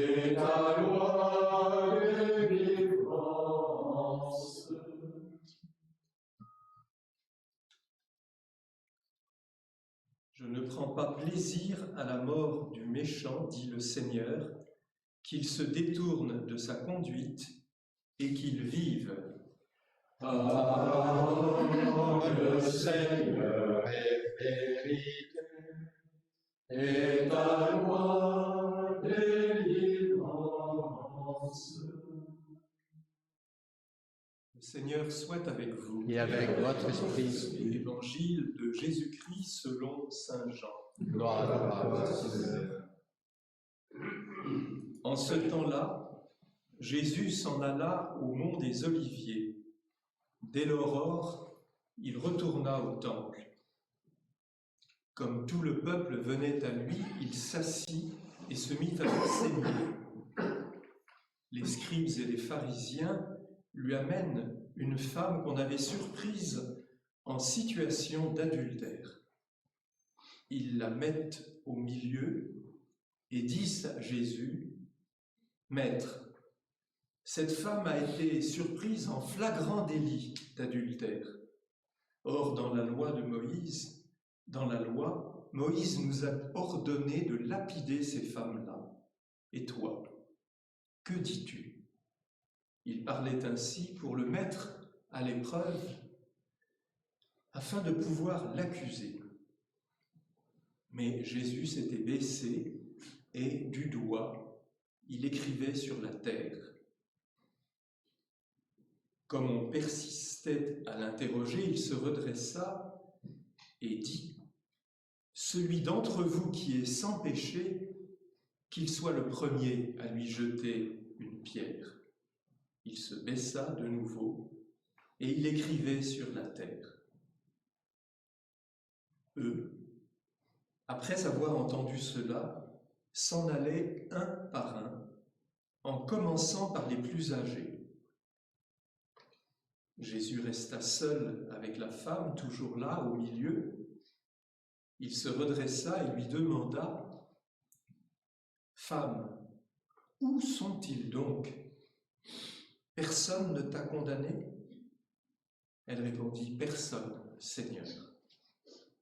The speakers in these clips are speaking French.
et ta loi délivrance. Je ne prends pas plaisir à la mort du méchant, dit le Seigneur, qu'il se détourne de sa conduite et qu'il vive. Le Seigneur est vérité, et ta loi délivrance. Le Seigneur soit avec vous. Et avec votre esprit. Évangile de Jésus-Christ selon saint Jean. Gloire à toi, Seigneur. En ce temps-là, Jésus s'en alla au mont des Oliviers. Dès l'aurore, il retourna au temple. Comme tout le peuple venait à lui, il s'assit et se mit à enseigner. Les scribes et les pharisiens lui amènent une femme qu'on avait surprise en situation d'adultère. Ils la mettent au milieu et disent à Jésus, « Maître, cette femme a été surprise en flagrant délit d'adultère. Or, dans la loi, Moïse nous a ordonné de lapider ces femmes-là. Et toi, que dis-tu » Il parlait ainsi pour le mettre à l'épreuve afin de pouvoir l'accuser. Mais Jésus s'était baissé et, du doigt, il écrivait sur la terre. Comme on persistait à l'interroger, il se redressa et dit « Celui d'entre vous qui est sans péché, qu'il soit le premier à lui jeter une pierre. » Il se baissa de nouveau et il écrivait sur la terre. Eux, après avoir entendu cela, s'en allaient un par un, en commençant par les plus âgés. Jésus resta seul avec la femme, toujours là, au milieu. Il se redressa et lui demanda « Femme, où sont-ils donc ? Personne ne t'a condamné ?» Elle répondit « Personne, Seigneur. »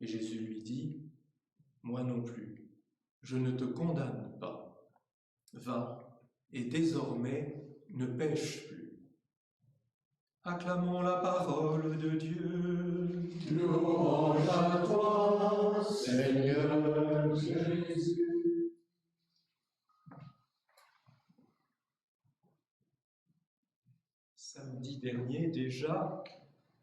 Et Jésus lui dit « Moi non plus, je ne te condamne pas. Va, et désormais ne pêche plus. » Acclamons la parole de Dieu. Louange à toi, Seigneur Jésus. Samedi dernier, déjà,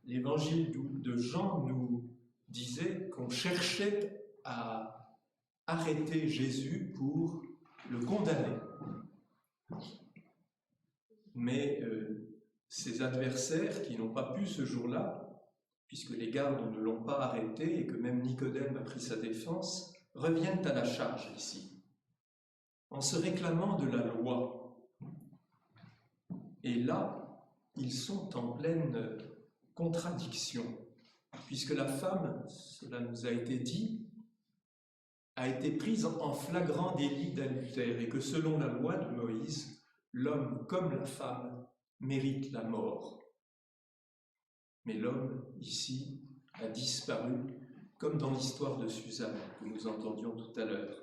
l'évangile de Jean nous disait qu'on cherchait à arrêter Jésus pour le condamner. Mais ses adversaires, qui n'ont pas pu ce jour-là, puisque les gardes ne l'ont pas arrêté et que même Nicodème a pris sa défense, reviennent à la charge ici, en se réclamant de la loi. Et là, ils sont en pleine contradiction, puisque la femme, cela nous a été dit, a été prise en flagrant délit d'adultère, et que selon la loi de Moïse, l'homme comme la femme mérite la mort. Mais l'homme, ici, a disparu, comme dans l'histoire de Suzanne, que nous entendions tout à l'heure.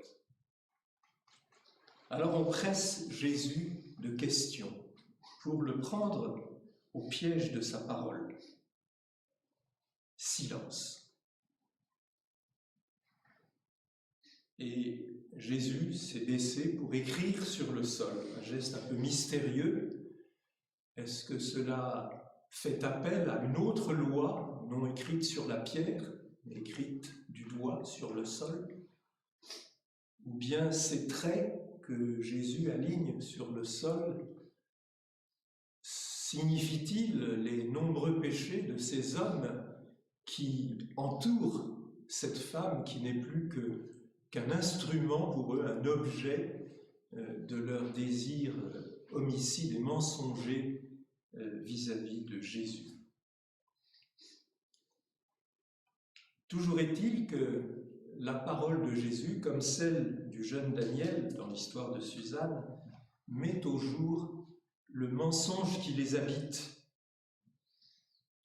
Alors on presse Jésus de questions pour le prendre au piège de sa parole. Silence. Et Jésus s'est baissé pour écrire sur le sol, un geste un peu mystérieux. Est-ce que cela fait appel à une autre loi, non écrite sur la pierre, mais écrite du doigt sur le sol? Ou bien ces traits que Jésus aligne sur le sol signifient-ils les nombreux péchés de ces hommes qui entourent cette femme qui n'est plus qu'un instrument pour eux, un objet de leur désir homicide et mensonger vis-à-vis de Jésus. Toujours est-il que la parole de Jésus, comme celle du jeune Daniel dans l'histoire de Suzanne, met au jour le mensonge qui les habite.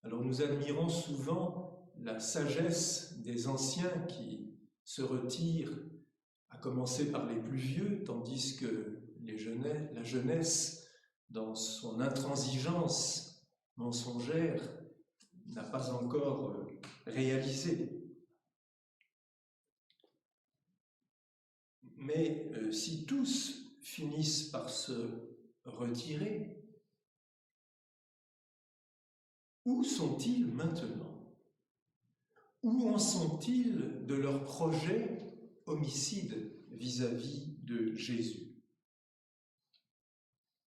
Alors nous admirons souvent la sagesse des anciens qui se retirent, à commencer par les plus vieux, tandis que la jeunesse, dans son intransigeance mensongère, n'a pas encore réalisé. Mais si tous finissent par se retirer, où sont-ils maintenant? Où en sont-ils de leur projet homicide vis-à-vis de Jésus?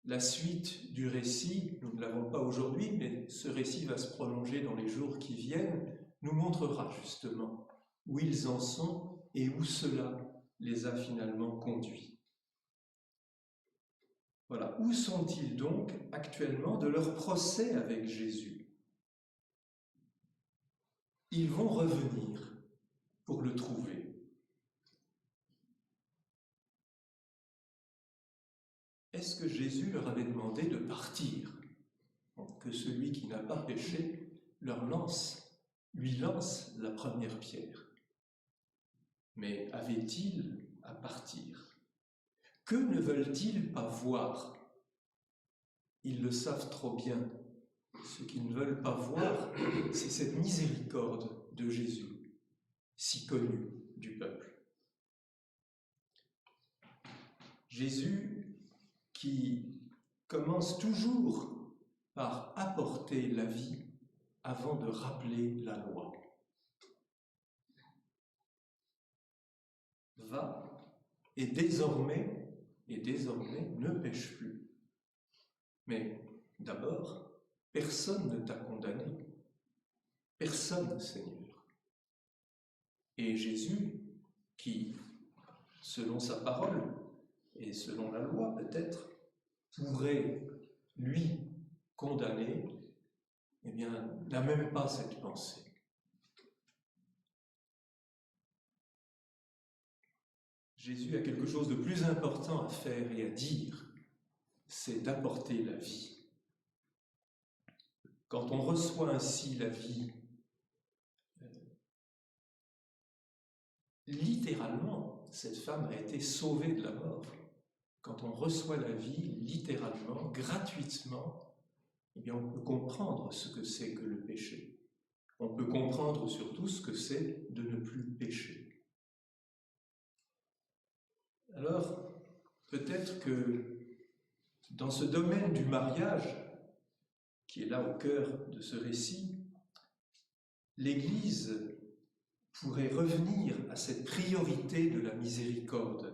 La suite du récit, nous ne l'avons pas aujourd'hui, mais ce récit va se prolonger dans les jours qui viennent, nous montrera justement où ils en sont et où cela les a finalement conduits. Voilà, où sont-ils donc actuellement de leur procès avec Jésus? Ils vont revenir pour le trouver. Est-ce que Jésus leur avait demandé de partir? Que celui qui n'a pas péché lui lance la première pierre. Mais avait-il à partir? Que ne veulent-ils pas voir? Ils le savent trop bien. Ce qu'ils ne veulent pas voir, c'est cette miséricorde de Jésus, si connue du peuple. Jésus qui commence toujours par apporter la vie avant de rappeler la loi. Va et désormais ne pêche plus. Mais d'abord, personne ne t'a condamné. Personne, Seigneur. Et Jésus, qui, selon sa parole et selon la loi peut-être, pourrait, lui, condamner, eh bien, n'a même pas cette pensée. Jésus a quelque chose de plus important à faire et à dire, c'est d'apporter la vie. Quand on reçoit ainsi la vie, littéralement, cette femme a été sauvée de la mort. Quand on reçoit la vie, littéralement, gratuitement, eh bien, on peut comprendre ce que c'est que le péché. On peut comprendre surtout ce que c'est de ne plus pécher. Alors, peut-être que dans ce domaine du mariage, qui est là au cœur de ce récit, l'Église pourrait revenir à cette priorité de la miséricorde,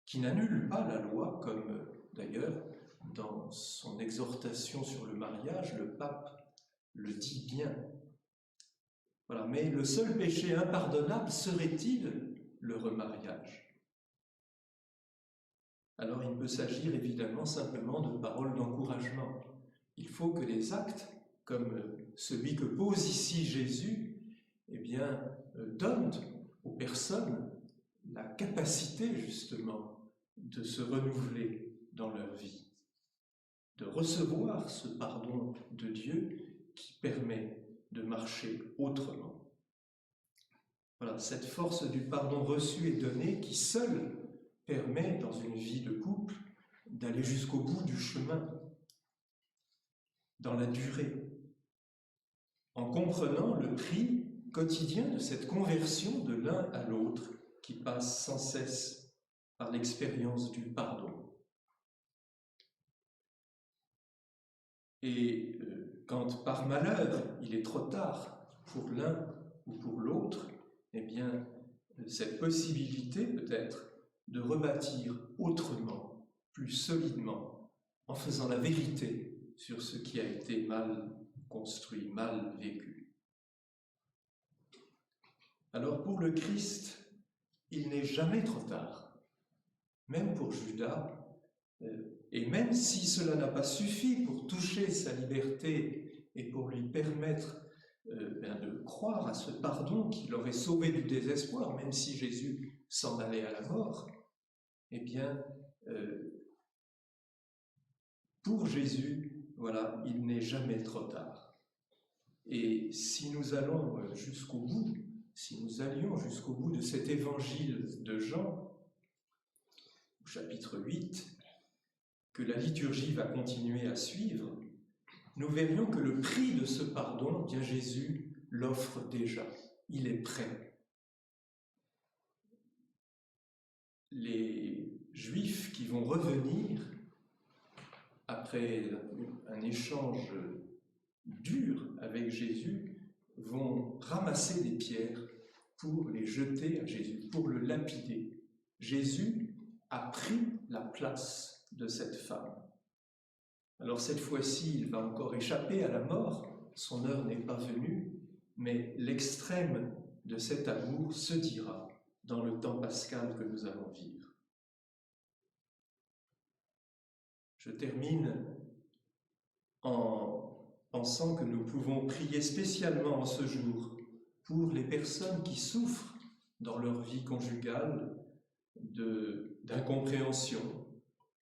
qui n'annule pas la loi, comme d'ailleurs dans son exhortation sur le mariage, le pape le dit bien. Voilà, mais le seul péché impardonnable serait-il le remariage? Alors il peut s'agir évidemment simplement de paroles d'encouragement. Il faut que les actes, comme celui que pose ici Jésus, eh bien, donnent aux personnes la capacité justement de se renouveler dans leur vie, de recevoir ce pardon de Dieu qui permet de marcher autrement. Voilà, cette force du pardon reçu et donné qui seule permet, dans une vie de couple, d'aller jusqu'au bout du chemin, dans la durée, en comprenant le prix quotidien de cette conversion de l'un à l'autre qui passe sans cesse par l'expérience du pardon. Et quand par malheur il est trop tard pour l'un ou pour l'autre, eh bien cette possibilité peut-être de rebâtir autrement, plus solidement, en faisant la vérité sur ce qui a été mal construit, mal vécu. Alors pour le Christ, il n'est jamais trop tard, même pour Judas, et même si cela n'a pas suffi pour toucher sa liberté et pour lui permettre de croire à ce pardon qui l'aurait sauvé du désespoir, même si Jésus s'en allait à la mort, eh bien, Pour Jésus, voilà, il n'est jamais trop tard. Et si nous allons jusqu'au bout, si nous allions jusqu'au bout de cet évangile de Jean, au chapitre 8, que la liturgie va continuer à suivre, nous verrions que le prix de ce pardon, bien Jésus l'offre déjà. Il est prêt. Les Juifs qui vont revenir après un échange dur avec Jésus vont ramasser des pierres pour les jeter à Jésus, pour le lapider. Jésus a pris la place de cette femme. Alors cette fois-ci, il va encore échapper à la mort, son heure n'est pas venue, mais l'extrême de cet amour se dira dans le temps pascal que nous allons vivre. Je termine en pensant que nous pouvons prier spécialement en ce jour pour les personnes qui souffrent dans leur vie conjugale d'incompréhension,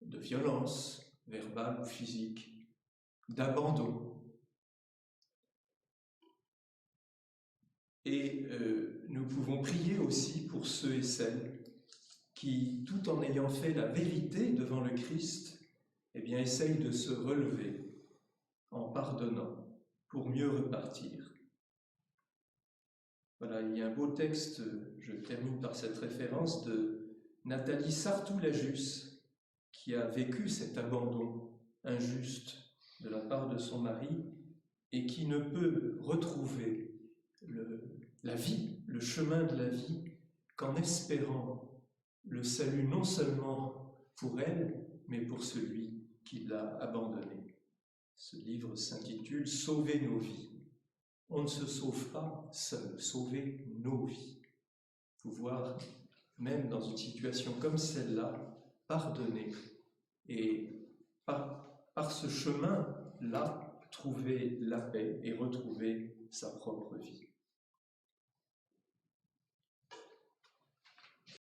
de violence verbale ou physique, d'abandon. Et nous pouvons prier aussi pour ceux et celles qui, tout en ayant fait la vérité devant le Christ, eh bien, essayent de se relever en pardonnant pour mieux repartir. Voilà, il y a un beau texte, je termine par cette référence, de Nathalie Sartoux-Lajus, qui a vécu cet abandon injuste de la part de son mari et qui ne peut retrouver la vie, le chemin de la vie, qu'en espérant le salut non seulement pour elle, mais pour celui qui l'a abandonné. Ce livre s'intitule « Sauver nos vies ». On ne se sauve pas seul, sauver nos vies. Pouvoir, même dans une situation comme celle-là, pardonner et par ce chemin-là, trouver la paix et retrouver sa propre vie.